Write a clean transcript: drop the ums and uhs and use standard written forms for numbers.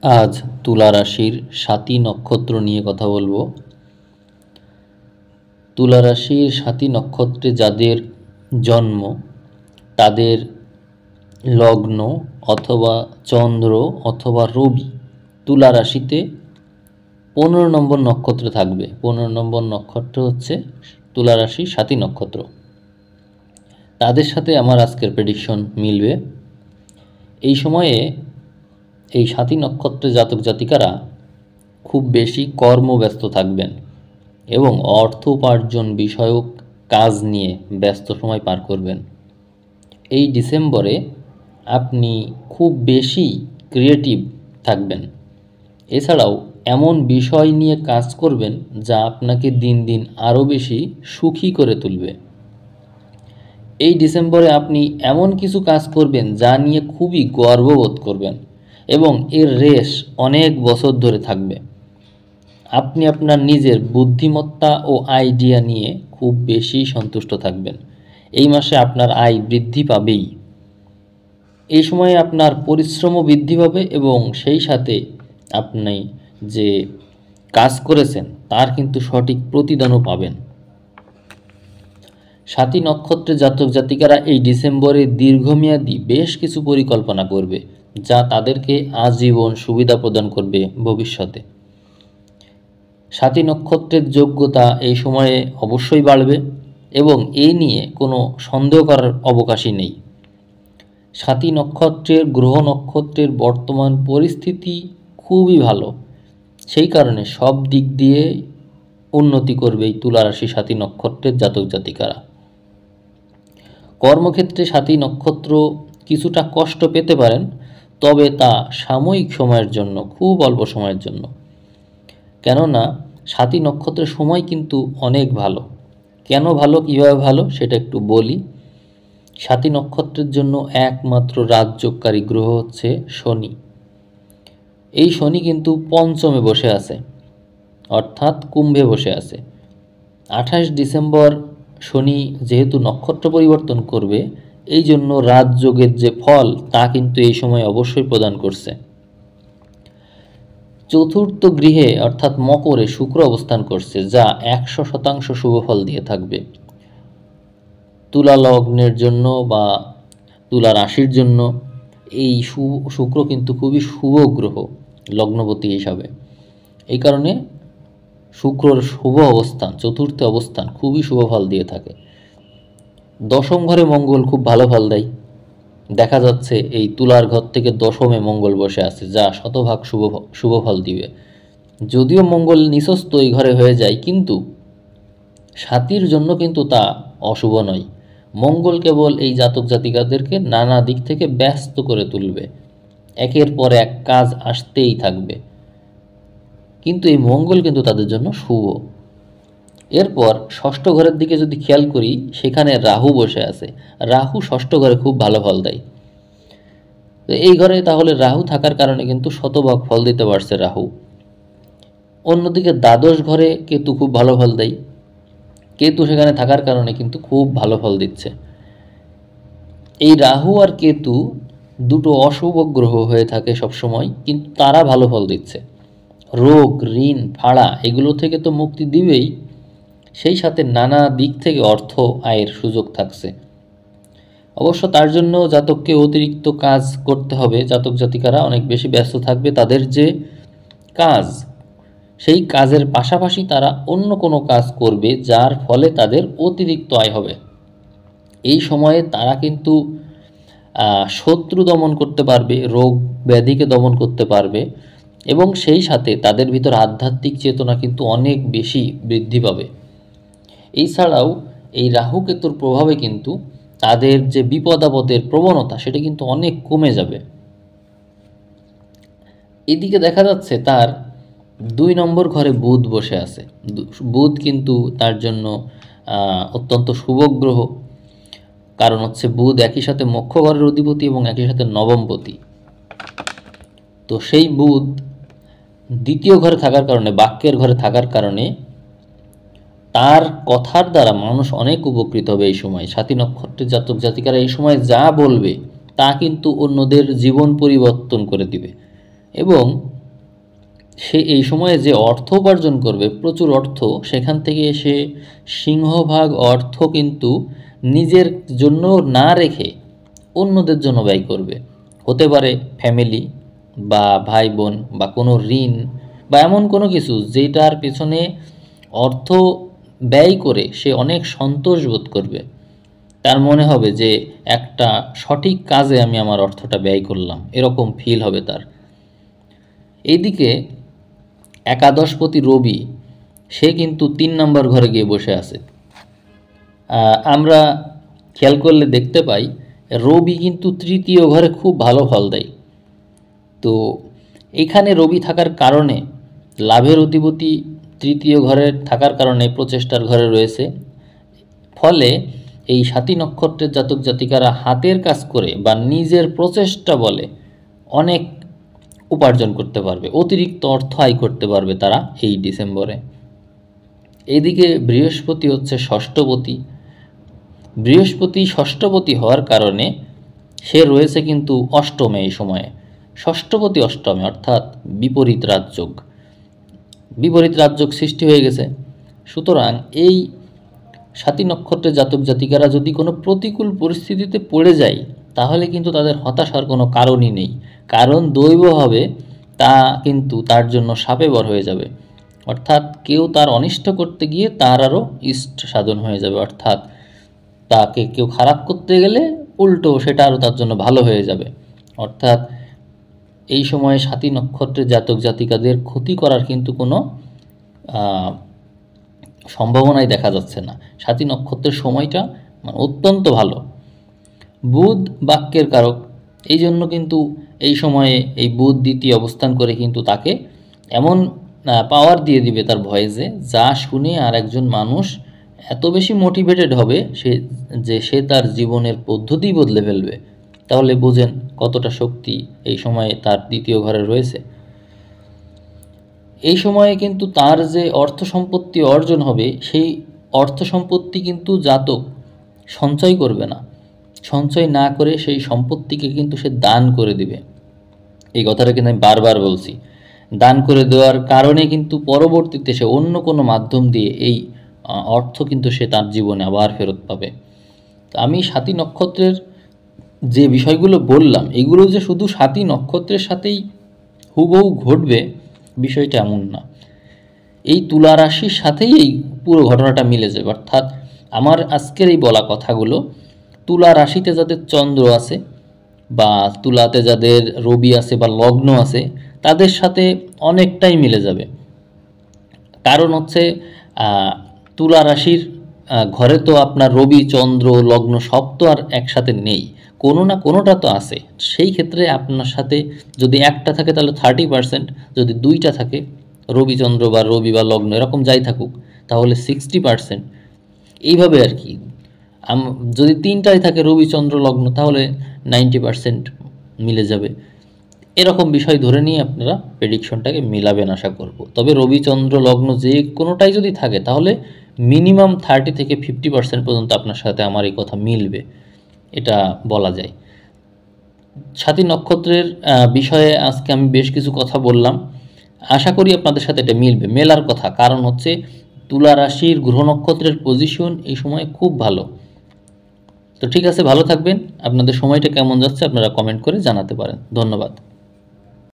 আজ তুলা রাশির স্বাতী নক্ষত্র নিয়ে কথা বলবো। তুলা রাশির স্বাতী নক্ষত্রে যাদের জন্ম তাদের লগ্ন অথবা চন্দ্র অথবা রবি তুলা রাশিতে 15 নম্বর নক্ষত্র থাকবে। 15 নম্বর নক্ষত্র হচ্ছে তুলা রাশির স্বাতী নক্ষত্র। তাদের সাথে আমার আজকের প্রেডিকশন মিলবে। এই সময়ে এই স্বাতী নক্ষত্রে জাতক জাতিকারা খুব বেশি কর্মব্যস্ত থাকবেন এবং অর্থ উপার্জন বিষয়ক কাজ নিয়ে ব্যস্ত সময় পার করবেন। এই ডিসেম্বরে আপনি খুব বেশি ক্রিয়েটিভ থাকবেন। এছাড়াও এমন বিষয় নিয়ে কাজ করবেন যা আপনাকে দিন দিন আরও বেশি সুখী করে তুলবে। এই ডিসেম্বরে আপনি এমন কিছু কাজ করবেন যা নিয়ে খুবই গর্ববোধ করবেন এবং এর রেশ অনেক বছর ধরে থাকবে। আপনি আপনার নিজের বুদ্ধিমত্তা ও আইডিয়া নিয়ে খুব বেশি সন্তুষ্ট থাকবেন। এই মাসে আপনার আয় বৃদ্ধি পাবেই। এই সময়ে আপনার পরিশ্রমও বৃদ্ধি পাবে এবং সেই সাথে আপনি যে কাজ করেছেন তার কিন্তু সঠিক প্রতিদানও পাবেন। স্বাতী নক্ষত্রে জাতক জাতিকারা এই ডিসেম্বরে দীর্ঘমেয়াদী বেশ কিছু পরিকল্পনা করবে যা তাদেরকে আজীবন সুবিধা প্রদান করবে ভবিষ্যতে। স্বাতী নক্ষত্রের যোগ্যতা এই সময়ে অবশ্যই বাড়বে এবং এই নিয়ে কোনো সন্দেহ করার অবকাশই নেই। স্বাতী নক্ষত্রের গ্রহ নক্ষত্রের বর্তমান পরিস্থিতি খুবই ভালো, সেই কারণে সব দিক দিয়ে উন্নতি করবে এই তুলা রাশি স্বাতী নক্ষত্রের জাতক জাতিকারা। কর্মক্ষেত্রে স্বাতী নক্ষত্র কিছুটা কষ্ট পেতে পারেন, তবে তা সাময়িক সময়ের জন্য, খুব অল্প সময়ের জন্য। কেননা স্বাতী নক্ষত্রের সময় কিন্তু অনেক ভালো। কেন ভালো, কীভাবে ভালো সেটা একটু বলি। স্বাতী নক্ষত্রের জন্য একমাত্র রাজযোগকারী গ্রহ হচ্ছে শনি। এই শনি কিন্তু পঞ্চমে বসে আছে, অর্থাৎ কুম্ভে বসে আছে। 28 ডিসেম্বর শনি যেহেতু নক্ষত্র পরিবর্তন করবে, এই জন্য রাজযোগের যে ফল তা কিন্তু এই সময় অবশ্যই প্রদান করছে। চতুর্থ গৃহে অর্থাৎ মকরে শুক্র অবস্থান করছে, যা 100% শুভ ফল দিয়ে থাকবে। তুলা লগ্নের জন্য বা তুলা রাশির জন্য এই শুক্র কিন্তু খুবই শুভ গ্রহ লগ্নপতি হিসাবে। এই কারণে শুক্রর শুভ অবস্থান, চতুর্থ অবস্থান খুবই শুভ ফল দিয়ে থাকে। দশম ঘরে মঙ্গল খুব ভালো ফল দেয়। দেখা যাচ্ছে এই তুলার ঘর থেকে দশমে মঙ্গল বসে আছে, যা শতভাগ শুভ ফল দিবে। যদিও মঙ্গল নিঃস্ত এই ঘরে হয়ে যায়, কিন্তু স্বাতীর জন্য কিন্তু তা অশুভ নয়। মঙ্গল কেবল এই জাতক জাতিকাদেরকে নানা দিক থেকে ব্যস্ত করে তুলবে, একের পর এক কাজ আসতেই থাকবে, কিন্তু এই মঙ্গল কিন্তু তাদের জন্য শুভ। এরপর ষষ্ঠ ঘরের দিকে যদি খেয়াল করি, সেখানে রাহু বসে আছে। রাহু ষষ্ঠ ঘরে খুব ভালো ফল দেয়। তো এই ঘরে তাহলে রাহু থাকার কারণে কিন্তু শতভাগ ফল দিতে পারছে রাহু। অন্যদিকে দ্বাদশ ঘরে কেতু খুব ভালো ফল দেয়। কেতু সেখানে থাকার কারণে কিন্তু খুব ভালো ফল দিচ্ছে। এই রাহু আর কেতু দুটো অশুভ গ্রহ হয়ে থাকে সবসময়, কিন্তু তারা ভালো ফল দিচ্ছে। রোগ, ঋণ, ফাড়া এগুলো থেকে তো মুক্তি দিবেই, সেই সাথে নানা দিক থেকে অর্থ আয়ের সুযোগ থাকছে। অবশ্য তার জন্য জাতককে অতিরিক্ত কাজ করতে হবে। জাতক জাতিকারা অনেক বেশি ব্যস্ত থাকবে। তাদের যে কাজ, সেই কাজের পাশাপাশি তারা অন্য কোনো কাজ করবে, যার ফলে তাদের অতিরিক্ত আয় হবে। এই সময়ে তারা কিন্তু শত্রু দমন করতে পারবে, রোগ ব্যাধিকে দমন করতে পারবে এবং সেই সাথে তাদের ভিতর আধ্যাত্মিক চেতনা কিন্তু অনেক বেশি বৃদ্ধি পাবে। এছাড়াও এই রাহু কেতুর প্রভাবে কিন্তু তাদের যে বিপদ আপদের প্রবণতা সেটা কিন্তু অনেক কমে যাবে। এদিকে দেখা যাচ্ছে তার 2 নম্বর ঘরে বুধ বসে আছে। বুধ কিন্তু তার জন্য অত্যন্ত শুভ গ্রহ, কারণ হচ্ছে বুধ একই সাথে মোক্ষ ঘরের অধিপতি এবং একই সাথে নবমপতি। তো সেই বুধ দ্বিতীয় ঘরে থাকার কারণে, বাক্যের ঘরে থাকার কারণে তার কথার দ্বারা মানুষ অনেক উপকৃত হবে। এই সময় স্বাতী নক্ষত্রের জাতক জাতিকারা এই সময় যা বলবে তা কিন্তু অন্যদের জীবন পরিবর্তন করে দিবে এবং সে এই সময়ে যে অর্থ উপার্জন করবে, প্রচুর অর্থ, সেখান থেকে সে সিংহভাগ অর্থ কিন্তু নিজের জন্য না রেখে অন্যদের জন্য ব্যয় করবে। হতে পারে ফ্যামিলি বা ভাই বোন বা কোনো ঋণ বা এমন কোনো কিছু যেটার পেছনে অর্থ ব্যয় করে সে অনেক সন্তোষ বোধ করবে। তার মনে হবে যে একটা সঠিক কাজে আমি আমার অর্থটা ব্যয় করলাম, এরকম ফিল হবে তার। এইদিকে একাদশপতি রবি, সে কিন্তু 3 নম্বর ঘরে গিয়ে বসে আছে। আমরা খেয়াল করলে দেখতে পাই রবি কিন্তু তৃতীয় ঘরে খুব ভালো ফল দেয়। তো এখানে রবি থাকার কারণে লাভের অধিপতি তৃতীয় ঘরে থাকার কারণে প্রচেষ্টার ঘরে রয়েছে। ফলে এই সাতী নক্ষত্রের জাতক জাতিকারা হাতের কাজ করে বা নিজের প্রচেষ্টা বলে অনেক উপার্জন করতে পারবে, অতিরিক্ত অর্থ আয় করতে পারবে তারা এই ডিসেম্বরে। এইদিকে বৃহস্পতি হচ্ছে ষষ্ঠপতি। বৃহস্পতি ষষ্ঠপতি হওয়ার কারণে সে রয়েছে কিন্তু অষ্টমে। এই সময়ে ষষ্ঠপতি অষ্টমে, অর্থাৎ বিপরীত রাজযোগ, বিপরীত রাজযোগ সৃষ্টি হয়ে গেছে। সুতরাং এই সাতী নক্ষত্রের জাতক জাতিকারা যদি কোনো প্রতিকূল পরিস্থিতিতে পড়ে যায়, তাহলে কিন্তু তাদের হতাশার কোনো কারণই নেই, কারণ দৈবভাবে তা কিন্তু তার জন্য শাপে বর হয়ে যাবে। অর্থাৎ কেউ তার অনিষ্ট করতে গিয়ে তার আরও ইষ্ট সাধন হয়ে যাবে, অর্থাৎ তাকে কেউ খারাপ করতে গেলে উল্টো সেটা আরও তার জন্য ভালো হয়ে যাবে। অর্থাৎ এই সময়ে সাতী নক্ষত্রের জাতক জাতিকাদের ক্ষতি করার কিন্তু কোনো সম্ভাবনাই দেখা যাচ্ছে না। সাতী নক্ষত্রের সময়টা অত্যন্ত ভালো। বুধ বাক্যের কারক, এই জন্য কিন্তু এই সময়ে এই বুধ দ্বিতীয় অবস্থান করে কিন্তু তাকে এমন পাওয়ার দিয়ে দিবে তার ভয়েসে, যা শুনে আর একজন মানুষ এত বেশি মোটিভেটেড হবে সে তার জীবনের পদ্ধতি বদলে ফেলবে। তাহলে বোঝেন কতটা শক্তি এই সময়ে তার দ্বিতীয় ঘরে রয়েছে। এই সময়ে কিন্তু তার যে অর্থ সম্পত্তি অর্জন হবে, সেই অর্থ সম্পত্তি কিন্তু জাতক সঞ্চয় করবে না, সঞ্চয় না করে সেই সম্পত্তিকে কিন্তু সে দান করে দিবে। এই কথাটা কিন্তু আমি বারবার বলছি। দান করে দেওয়ার কারণে কিন্তু পরবর্তীতে সে অন্য কোনো মাধ্যম দিয়ে এই অর্থ কিন্তু সে তার জীবনে আবার ফেরত পাবে। তো আমি সাতী নক্ষত্রের যে বিষয়গুলো বললাম, এগুলো যে শুধু সাতী নক্ষত্রের সাথেই হুবহু ঘটবে বিষয়টা এমন না। এই তুলা রাশির সাথেই এই পুরো ঘটনাটা মিলে যাবে। অর্থাৎ আমার আজকের এই বলা কথাগুলো তুলা রাশিতে যাদের চন্দ্র আছে বা তুলাতে যাদের রবি আছে বা লগ্ন আছে, তাদের সাথে অনেকটাই মিলে যাবে। কারণ হচ্ছে তুলা রাশির ঘরে তো আপনার রবি চন্দ্র লগ্ন সব তো আর একসাথে নেই, কোনো না কোনোটা তো আছে। সেই ক্ষেত্রে আপনার সাথে যদি একটা থাকে তাহলে 30%, যদি দুইটা থাকে রবিচন্দ্র বা রবি বা লগ্ন এরকম যাই থাকুক তাহলে 60%, এইভাবে আর কি। যদি তিনটাই থাকে রবিচন্দ্র লগ্ন তাহলে 90% মিলে যাবে। এরকম বিষয় ধরে নিয়ে আপনারা প্রেডিকশনটাকে মিলাবেন আশা করব। তবে রবিচন্দ্র লগ্ন যে কোনোটাই যদি থাকে তাহলে মিনিমাম 30 থেকে 50% পর্যন্ত আপনার সাথে আমার এই কথা মিলবে, এটা বলা যায়। সাতী নক্ষত্রের বিষয়ে আজকে আমি বেশ কিছু কথা বললাম, আশা করি আপনাদের সাথে এটা মিলবে, মেলার কথা। কারণ হচ্ছে তুলা রাশির গ্রহ নক্ষত্রের পজিশন এই সময় খুব ভালো। তো ঠিক আছে, ভালো থাকবেন। আপনাদের সময়টা কেমন যাচ্ছে আপনারা কমেন্ট করে জানাতে পারেন। ধন্যবাদ।